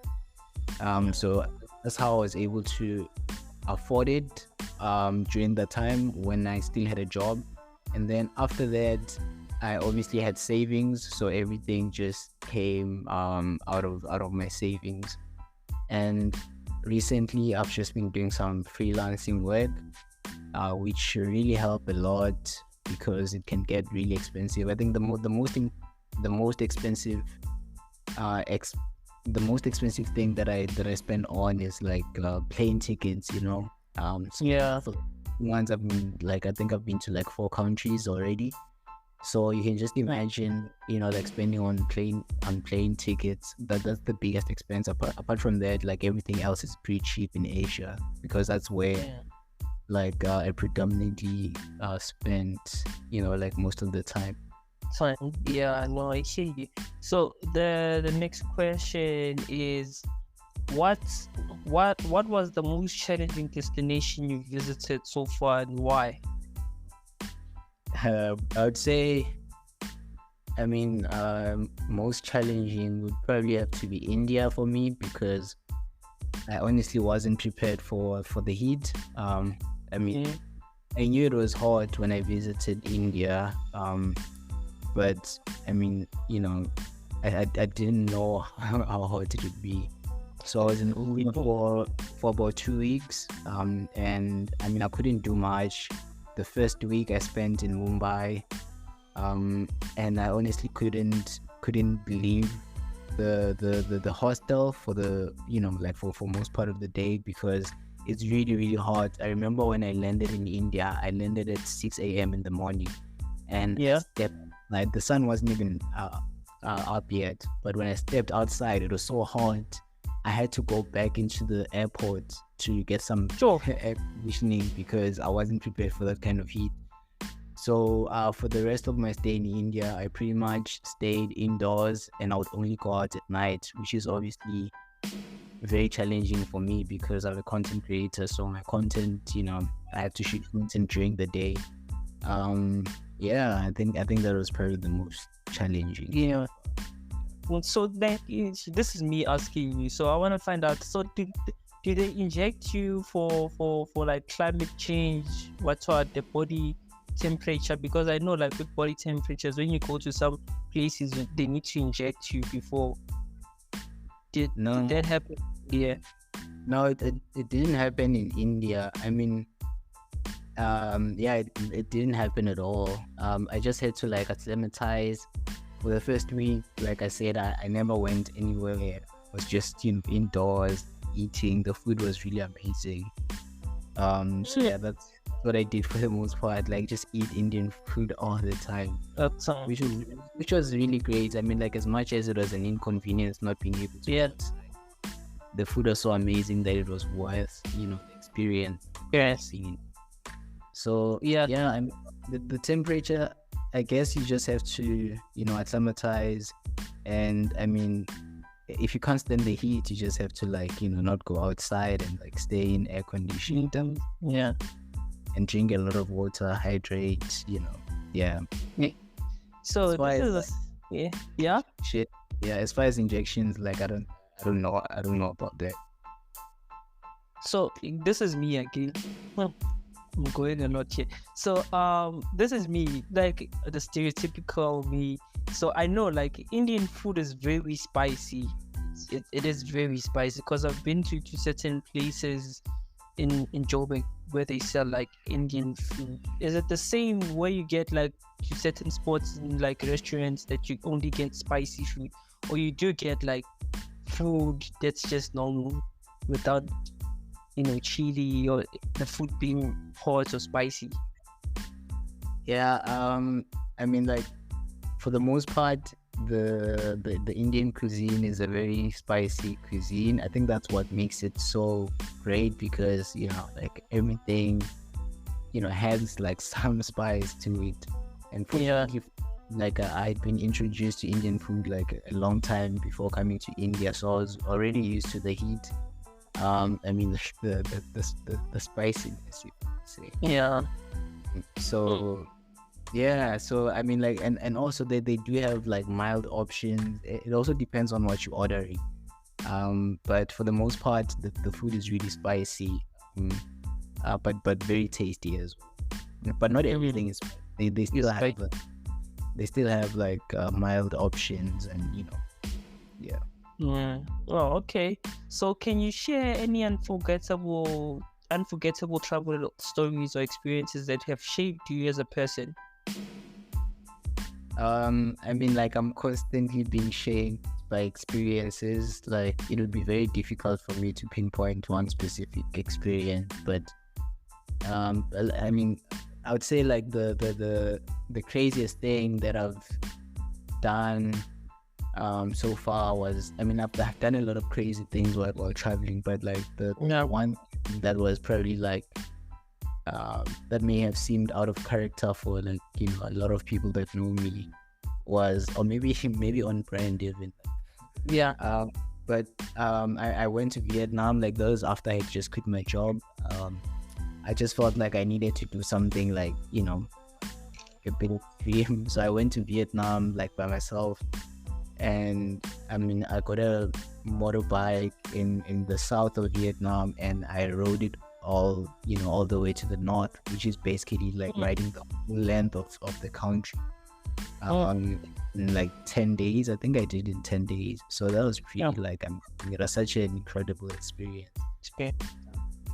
So that's how I was able to afford it during the time when I still had a job. And then after that, I obviously had savings, so everything just came out of my savings. And recently I've just been doing some freelancing work, which really help a lot because it can get really expensive. I think the most expensive thing that I spend on is like plane tickets, So Yeah. once I've been I think I've been to like 4 countries already, So you can just imagine, like spending on plane tickets. That's the biggest expense. Apart from that, like everything else is pretty cheap in Asia, because that's where Yeah. like I predominantly spent, like most of the time. Fine. Yeah, no, I hear you. So the next question is, what what was the most challenging destination you visited so far, and why? I would say, most challenging would probably have to be India for me, because I honestly wasn't prepared for the heat. Yeah. I knew it was hot when I visited India, but I didn't know how hot it would be. So I was in India for about 2 weeks, and I couldn't do much. The first week I spent in Mumbai, and I honestly couldn't believe the hostel for the like for most part of the day, because it's really, really hot. I remember when I landed in India, I landed at 6 a.m. in the morning, and I Yeah. stepped, like the sun wasn't even up yet, but when I stepped outside, it was so hot. I had to go back into the airport to get some Sure. air conditioning, because I wasn't prepared for that kind of heat. So for the rest of my stay in India, I pretty much stayed indoors, and I would only go out at night, which is obviously very challenging for me, because I'm a content creator. So my content, I have to shoot content during the day. Yeah, I think that was probably the most challenging. Yeah. Well, so then this is me asking you. So I want to find out. So do they inject you for like climate change? What's the body temperature? Because I know, like, with body temperatures, when you go to some places, they need to inject you before. Did No, that happen? Yeah. no, it didn't happen in India. Yeah, it didn't happen at all. I just had to like acclimatize for the first week. Like I said, I never went anywhere. I was just indoors eating. The food was really amazing. So yeah, that's what I did for the most part. Like just eat Indian food all the time, That's which was really great. Like as much as it was an inconvenience not being able to yeah. eat, the food was so amazing that it was worth the experience. Yes. So Yeah. the temperature, I guess you just have to acclimatize, and if you can't stand the heat, you just have to like not go outside and like stay in air conditioned, Yeah. and drink a lot of water, hydrate. Yeah. So As far this as, is yeah. shit. Yeah, as far as injections, like I don't know about that. So this is me again. Well, I'm going a lot here. So this is me, like the stereotypical me. So I know, like, Indian food is very spicy. It is very spicy, because I've been to certain places in Joburg where they sell like Indian food. Is it the same where you get like to certain spots in like restaurants that you only get spicy food, or you do get like food that's just normal without chili, or the food being hot or spicy? Yeah. Like for the most part, the Indian cuisine is a very spicy cuisine. I think that's what makes it so great, because like everything has like some spice to it. And like I'd been introduced to Indian food like a long time before coming to India, so I was already used to the heat. The spiciness, you could say. Yeah. So yeah, so like, and also they do have like mild options. It also depends on what you're ordering. But for the most part, the food is really spicy, but very tasty as well. But not everything is. They still have like mild options, and yeah. Yeah. Oh, okay. So can you share any unforgettable travel stories or experiences that have shaped you as a person? Like I'm constantly being shaped by experiences. Like it would be very difficult for me to pinpoint one specific experience, but I would say like the craziest thing that I've done so far was, I mean, I've done a lot of crazy things while traveling, but like the one that was probably like that may have seemed out of character for like, you know, a lot of people that know me was, or maybe on brand even. But I went to Vietnam, like that was after I had just quit my job. I just felt like I needed to do something like, you know, a big dream. So I went to Vietnam like by myself, and I mean, I got a motorbike in the south of Vietnam, and I rode it all, you know, all the way to the north, which is basically like riding the whole length of the country. In like 10 days. I think I did in 10 days. So that was really like, it was such an incredible experience.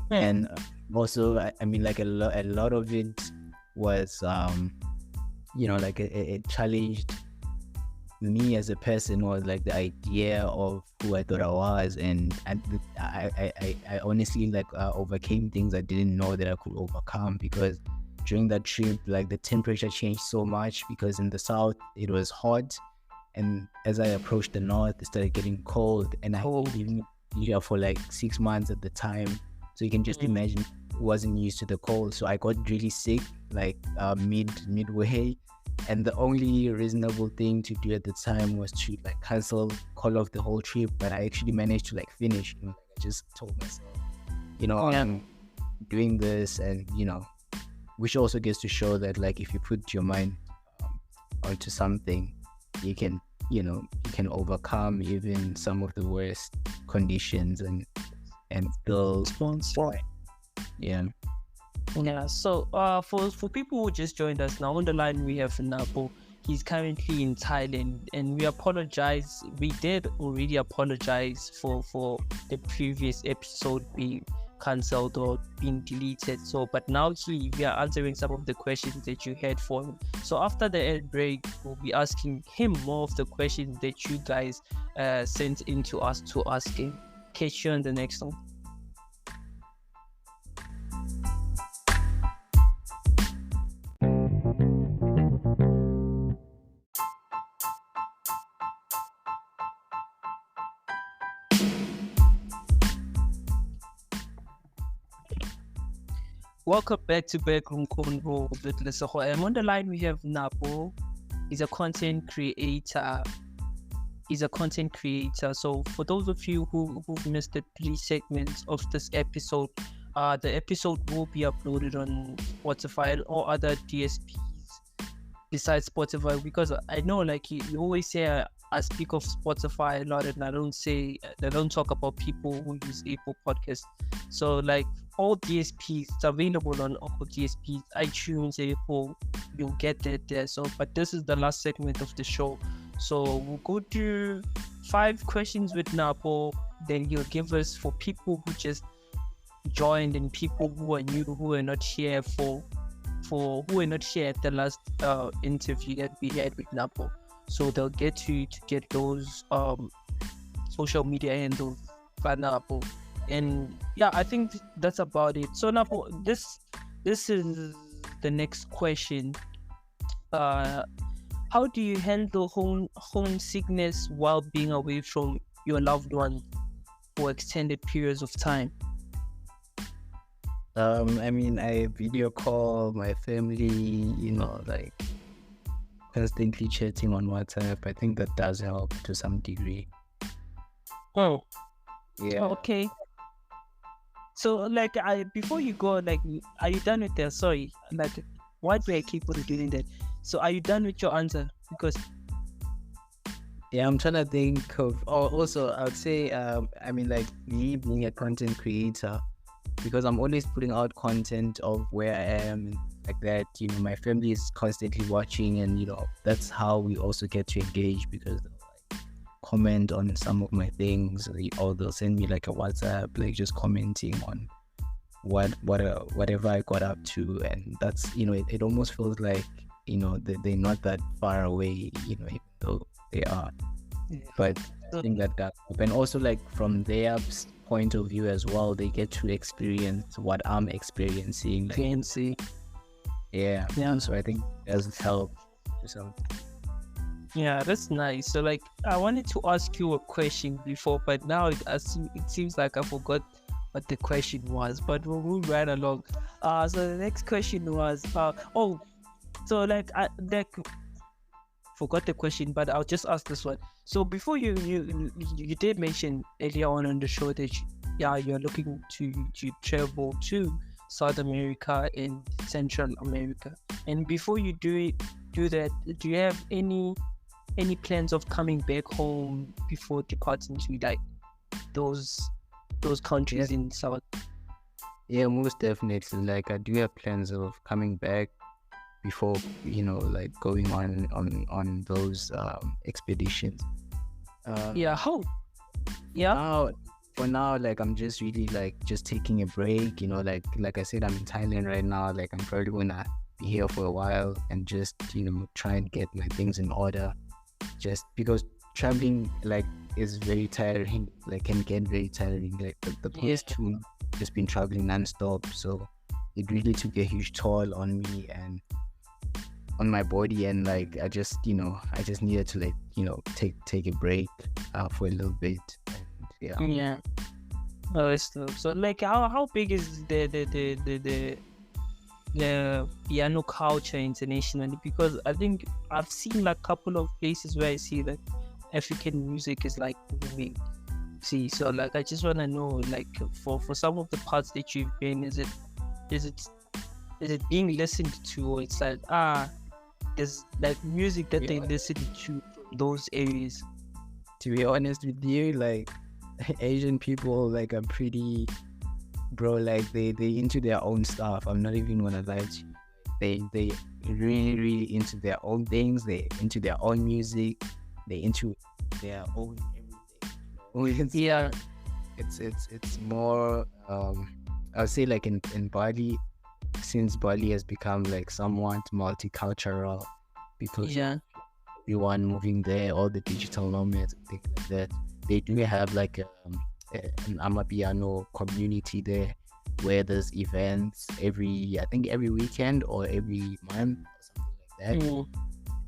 And also, I mean, like a lot of it was, you know, like it challenged me as a person, was like the idea of who I thought I was, and I honestly like overcame things I didn't know that I could overcome, because during that trip, like the temperature changed so much, because in the south it was hot, and as I approached the north it started getting cold, and I lived here for like 6 months at the time, so you can just imagine, wasn't used to the cold. So I got really sick like midway, and the only reasonable thing to do at the time was to like call off the whole trip, but I actually managed to like finish, you know, like I just told myself, you know, I'm doing this, and you know, which also gets to show that like if you put your mind onto something, you can, you know, you can overcome even some of the worst conditions and still so for people who just joined us now, on the line we have Napo. He's currently in Thailand, and we did already apologize for the previous episode being cancelled or being deleted. So but now we are answering some of the questions that you had for him. So after the ad break, we'll be asking him more of the questions that you guys sent in to us to ask him. Catch you on the next one. Welcome back to Backroom Convo with Leseho. And on the line we have Napo. He's a content creator. So for those of you who've missed the 3 segments of this episode, the episode will be uploaded on Spotify or other DSPs besides Spotify, because I know like you always say I speak of Spotify a lot, and I don't talk about people who use Apple Podcasts. So like all DSPs, it's available on all DSPs, iTunes, Apple, you'll get that there. So but this is the last segment of the show, so we'll go through 5 questions with Napo, then he'll give us, for people who just joined and people who are new, who are not here who were not here at the last interview that we had with Napo. So they'll get to get those social media handles by Napo. And yeah, I think that's about it. So Napo, this is the next question. How do you handle homesickness while being away from your loved ones for extended periods of time? I mean, I video call my family, you know, like constantly chatting on WhatsApp. I think that does help to some degree. Oh, yeah. Okay. So, like, before you go, like, are you done with that? Sorry, like, why do I keep on doing that? So, are you done with your answer? Because yeah, I'm trying to think of. Also, I would say, I mean, like me being a content creator, because I'm always putting out content of where I am and like that, you know, my family is constantly watching, and you know, that's how we also get to engage, because they'll like comment on some of my things, or they'll send me like a WhatsApp, like just commenting on whatever I got up to, and that's, you know, it almost feels like, you know, they're not that far away, you know, even though they are. But I think that and also like from their point of view as well, they get to experience what I'm experiencing. Like, Yeah. Yeah. So I think it does help to some. Yeah, that's nice. So, like, I wanted to ask you a question before, but now it seems like I forgot what the question was. But we'll move right along. So the next question was, so like I like forgot the question, but I'll just ask this one. So before you did mention earlier on the show that yeah, you're looking to travel to South America and Central America, and before you do that, do you have any plans of coming back home before departing to like those Yeah. countries in South? Yeah, most definitely. Like I do have plans of coming back before, like going on those expeditions. Yeah, Um, how? for Yeah, now, for now, like I'm just really like just taking a break. Like I said, I'm in Thailand right now. Like I'm probably gonna be here for a while and just try and get my things in order. Just because traveling like is very tiring, like can get very tiring. Like the yeah, past 2 months, just been traveling nonstop, so it really took a huge toll on me and on my body, and like I just needed to like take a break for a little bit, and yeah. yeah. Oh, it's so like how big is the piano culture internationally? Because I think I've seen like couple of places where I see that African music is like booming. See, so like I just wanna know like for some of the parts that you've been, is it is it being listened to, or it's like there's like music that they Yeah, listen to those areas? to be honest with you, like Asian people like are pretty, bro, like they into their own stuff. I'm not even gonna lie to you. They really into their own things. They into their own music. They into their own everything. Yeah, It's more I would say like in Bali, since Bali has become like somewhat multicultural because yeah, everyone moving there, all the digital nomads and things like that, they do have like an amapiano community there where there's events I think every weekend or every month or something like that. mm,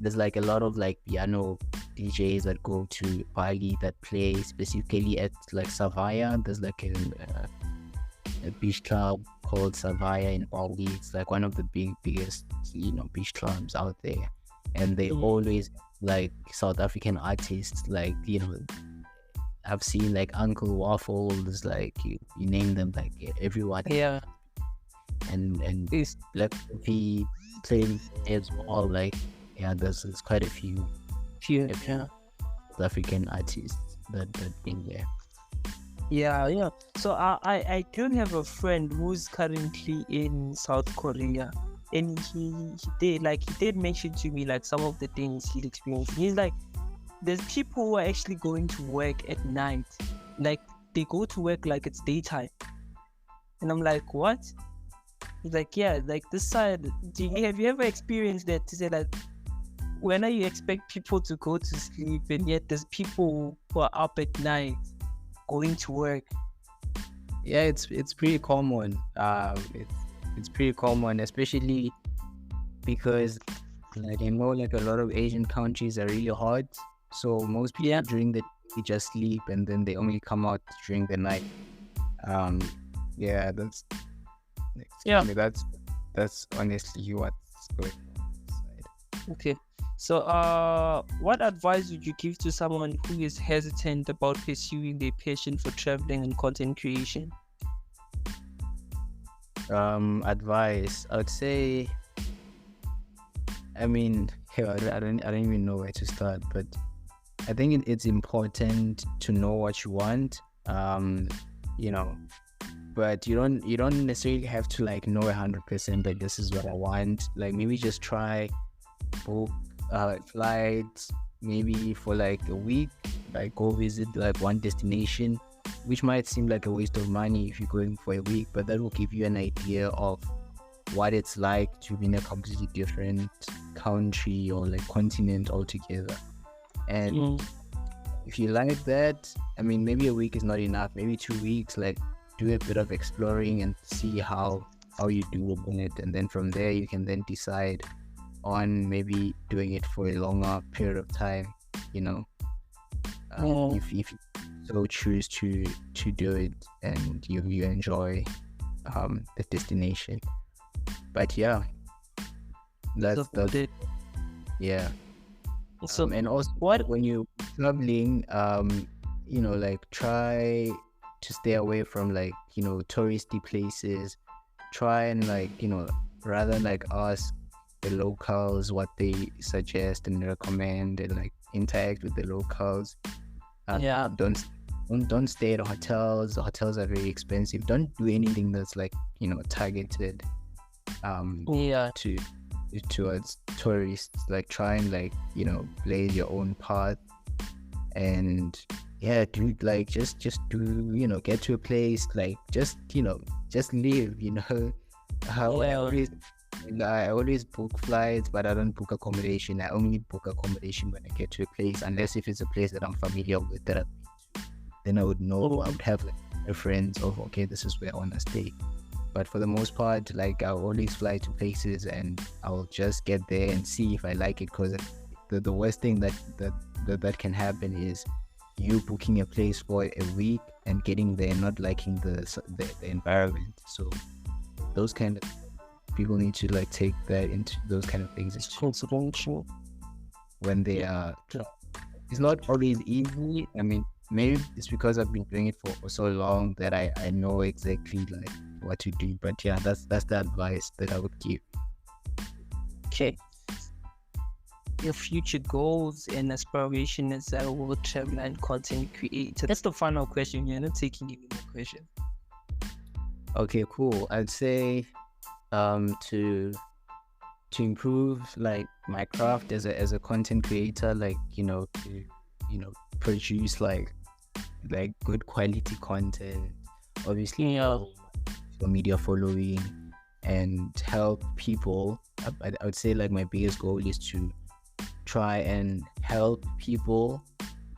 There's like a lot of like piano DJs that go to Bali that play specifically at like Savaya. There's like a beach club called Savaya in Bali. It's like one of the biggest beach clubs out there, and they mm, always like South African artists. Like I've seen like Uncle Waffles, like you name them, like everyone, yeah. and It's Black Coffee playing as well. Like yeah, there's quite here, a few yeah. South African artists that been there. Yeah, yeah. So I do have a friend who's currently in South Korea, and he did mention to me like some of the things he's experienced. He's like, there's people who are actually going to work at night, like they go to work like it's daytime, and I'm like, what? He's like, yeah, like this side. Have you ever experienced that? To say like, when you expect people to go to sleep, and yet there's people who are up at night going to work. Yeah, it's pretty common. It's pretty common, especially because like I know like a lot of Asian countries are really hot, so most people Yeah. during the day just sleep and then they only come out during the night. Um, yeah, Yeah. excuse me, that's honestly what's going on inside. Okay. So, what advice would you give to someone who is hesitant about pursuing their passion for traveling and content creation? Advice, I would say. I mean, I don't even know where to start, but I think it's important to know what you want. You know, but you don't necessarily have to like know 100% like this is what I want. Like maybe just try book flights maybe for like a week, like go visit like one destination, which might seem like a waste of money if you're going for a week, but that will give you an idea of what it's like to be in a completely different country or like continent altogether. And Mm, if you like that, I mean, maybe a week is not enough, maybe 2 weeks, like do a bit of exploring and see how how you do it, and then from there you can then decide on maybe doing it for a longer period of time, you know, if you so choose to do it and you enjoy the destination. But yeah, that's yeah. So And also what? when you traveling, you know, like try to stay away from like, you know, touristy places. Try and like, you know, rather like ask the locals what they suggest and recommend, and like interact with the locals. Yeah. Don't stay at hotels. The hotels are very expensive. Don't do anything that's like, you know, targeted Yeah. towards tourists. Like try and like, you know, blaze your own path, and yeah, do like just do, you know, get to a place, like just, you know, just live, you know. How I always book flights, but I don't book accommodation. I only book accommodation when I get to a place, unless if it's a place that I'm familiar with, that then I would know. I would have like reference of, okay, this is where I want to stay. But for the most part, like I'll always fly to places and I'll just get there and see if I like it, because the worst thing that can happen is you booking a place for a week and getting there and not liking the environment. So those kind of people need to like take that into those kind of things into consideration when they are. It's not always easy. I mean, maybe it's because I've been doing it for so long that I know exactly like what to do. But yeah, that's the advice that I would give. Okay. Your future goals and aspiration as a world traveler and content creator. That's the final question. You're not taking any more questions. Okay, cool. I'd say to improve like my craft as a content creator, like, you know, to, you know, produce like good quality content, obviously, social media following, and help people. I would say like my biggest goal is to try and help people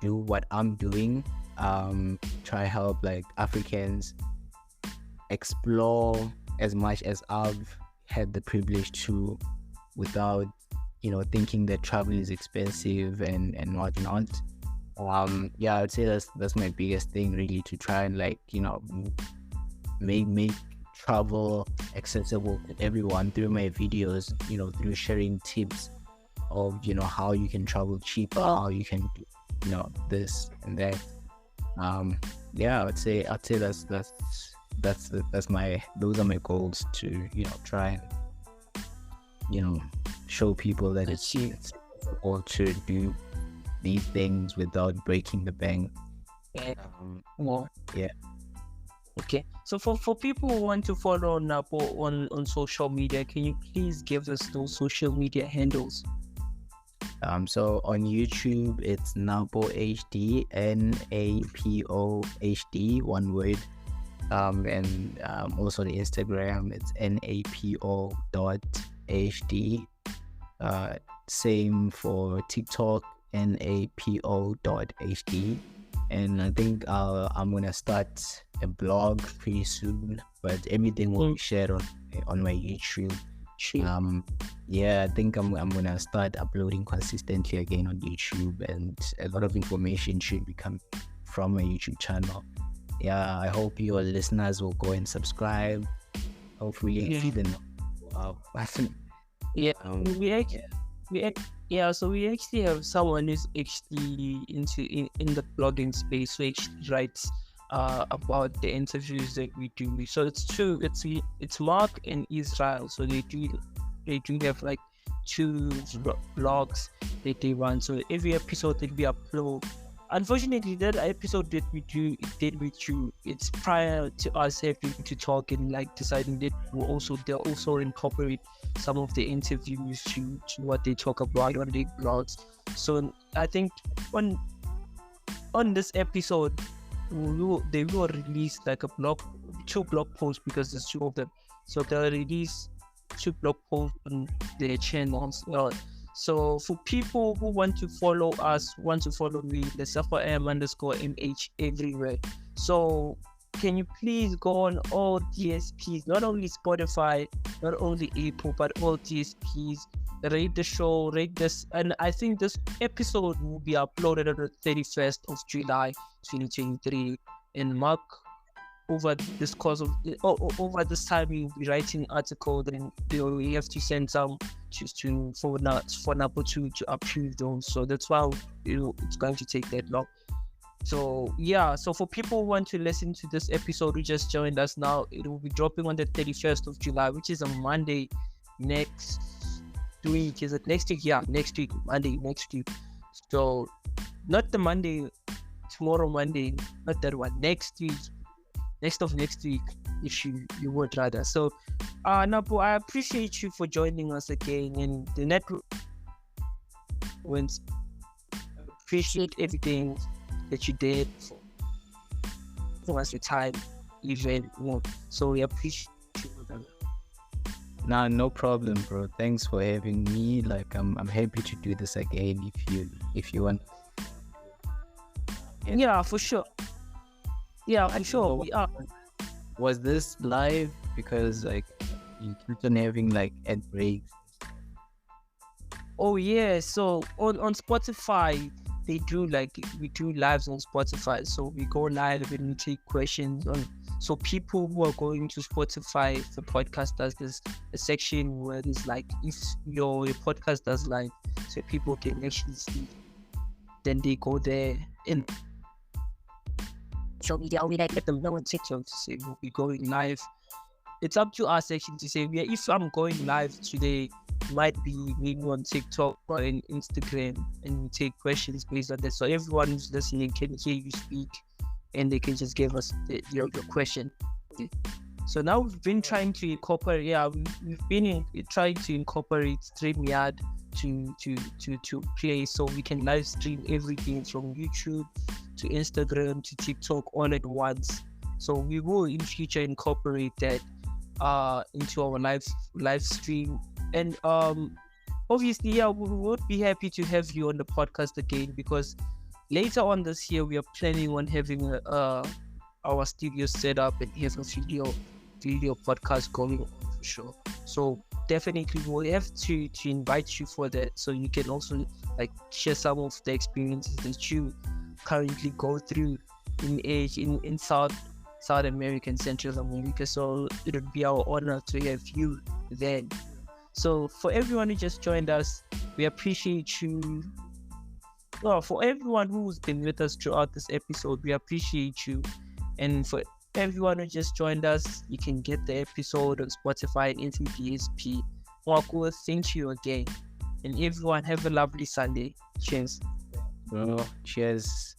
do what I'm doing. Try help like Africans explore as much as I've had the privilege to, without, you know, thinking that travel is expensive and whatnot. Yeah, I would say that's my biggest thing, really, to try and like, you know, make travel accessible to everyone through my videos, you know, through sharing tips of, you know, how you can travel cheaper, how you can do, you know, this and that. Yeah, I'd say those are my goals, to, you know, try and, you know, show people that it's or to do these things without breaking the bank. Yeah. Okay. So for people who want to follow Napo on social media, can you please give us those social media handles? So on YouTube, it's Napo HD, NAPO HD, one word. And also the Instagram, it's napo.hd. Same for TikTok, napo.hd. And I think I'm gonna start a blog pretty soon, but everything will be shared on my YouTube. Yeah, I think I'm gonna start uploading consistently again on YouTube, and a lot of information should be coming from my YouTube channel. Yeah, I hope your listeners will go and subscribe. Hopefully, So we actually have someone who's actually in the blogging space, who actually writes about the interviews that we do. So it's true. It's Mark and Israel. So they do have like 2 blogs that they run. So every episode that we upload, unfortunately, that episode that we did with you, it's prior to us having to talk and like deciding that they'll also incorporate some of the interviews to what they talk about on their blogs. So I think on this episode, they will release like 2 blog posts, because there's 2 of them. So they'll release 2 blog posts on their channels. So for people who want to follow us, want to follow me, the Lesafo_MH everywhere. So can you please go on all DSPs, not only Spotify, not only Apple, but all DSPs, rate the show, rate this, and I think this episode will be uploaded on the 31st of July 2023. And Mark, over this course of over this time, you'll be writing article, then we have to send some for Napo to approve those. So that's why it's going to take that long. So yeah, so for people who want to listen to this episode who just joined us now, it will be dropping on the 31st of July, which is a Monday next week. Is it next week? Yeah, next week, Monday next week. So not the Monday, tomorrow Monday, not that one, next week. Next week, if you would rather. So, Napo, I appreciate you for joining us again, and the network wins. Appreciate everything that you did for us, your time, even more. So we appreciate you. Nah, no problem, bro. Thanks for having me. Like, I'm happy to do this again if you want. Yeah, for sure. Yeah, I'm sure we are. Was this live? Because like you keep on having like ad breaks. Oh yeah, so on Spotify they do we do lives on Spotify. So we go live and we take questions on. So people who are going to Spotify, if the podcast does this a section where there's like if your podcast does live, so people can actually see. Then they go there and social media, we let them know on TikTok to say we'll be going live. It's up to us actually to say, yeah, if I'm going live today, it might be maybe on TikTok or on Instagram, and we take questions based on that. So everyone who's listening can hear you speak, and they can just give us your question. Okay. So now we've been trying to incorporate, we've been trying to incorporate StreamYard to play, so we can live stream everything from YouTube to Instagram to TikTok all at once. So we will in future incorporate that into our live stream. And obviously, we would be happy to have you on the podcast again, because later on this year we are planning on having our studio set up and have a video podcast going on for sure. So definitely we'll have to invite you for that, so you can also like share some of the experiences that you currently go through in South America and Central America. So it would be our honor to have you then. So for everyone who just joined us, we appreciate you. Well, for everyone who's been with us throughout this episode, we appreciate you. And for everyone who just joined us, you can get the episode on Spotify and DSP. Marco, thank you again. And everyone have a lovely Sunday. Cheers. Bro, cheers.